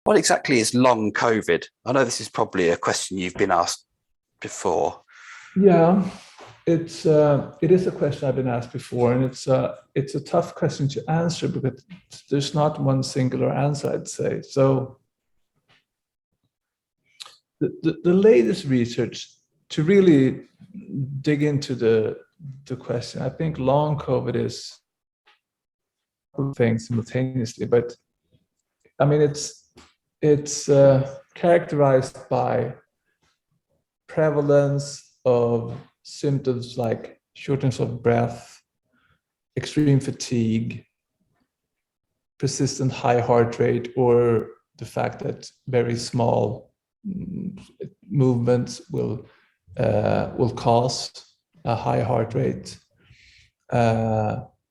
What exactly is long COVID? I know this is probably a question you've been asked before. Yeah, it is a question I've been asked before, and it's a tough question to answer because there's not one singular answer, I'd say. So the latest research to really dig into the question, I think long COVID is things simultaneously, but I mean it's characterized by prevalence of symptoms like shortness of breath, extreme fatigue, persistent high heart rate, or the fact that very small movements will cause a high heart rate.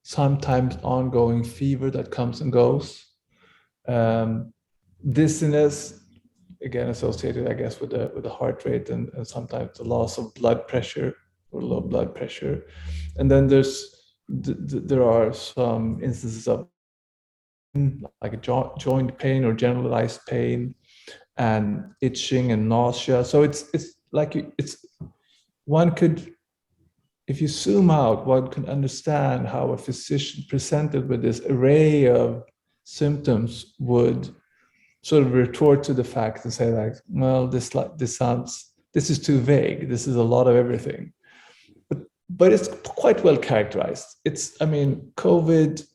Sometimes ongoing fever that comes and goes. Dizziness, again associated, I guess, with the heart rate, and sometimes the loss of blood pressure or low blood pressure. And then there are some instances of like a joint pain or generalized pain, and itching and nausea. So it's like it's one could, if you zoom out, one can understand how a physician presented with this array of symptoms would sort of retort to the fact and say, like, well, this is too vague. This is a lot of everything. But it's quite well characterized. I mean, the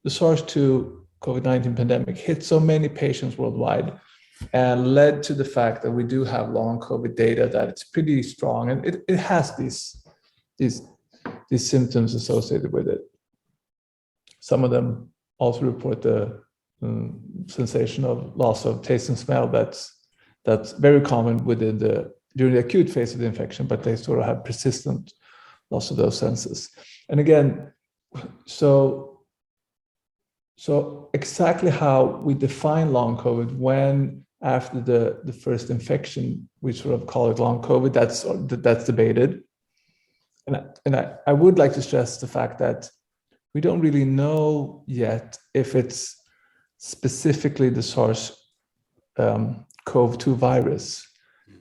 SARS-2 COVID-19 pandemic hit so many patients worldwide and led to the fact that we do have long COVID data that it's pretty strong, and it has these symptoms associated with it. Some of them also report the sensation of loss of taste and smell that's very common during the acute phase of the infection, but they sort of have persistent loss of those senses. And again, so exactly how we define long COVID, when after the first infection we sort of call it long COVID, that's debated. And I would like to stress the fact that we don't really know yet if it's specifically the SARS-CoV-2 virus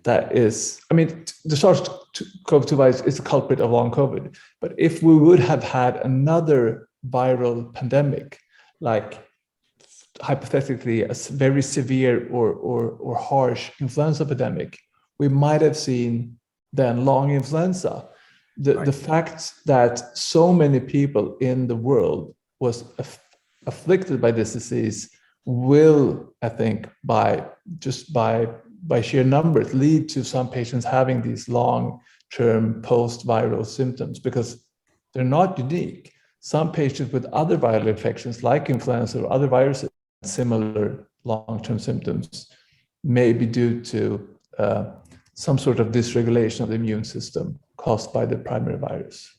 that is, I mean, the SARS-CoV-2 virus is the culprit of long COVID. But if we would have had another viral pandemic, like hypothetically a very severe or harsh influenza epidemic, we might have seen then long influenza. The fact that so many people in the world was afflicted by this disease will, I think, by sheer numbers, lead to some patients having these long-term post-viral symptoms, because they're not unique. Some patients with other viral infections like influenza or other viruses, similar long-term symptoms may be due to some sort of dysregulation of the immune system caused by the primary virus.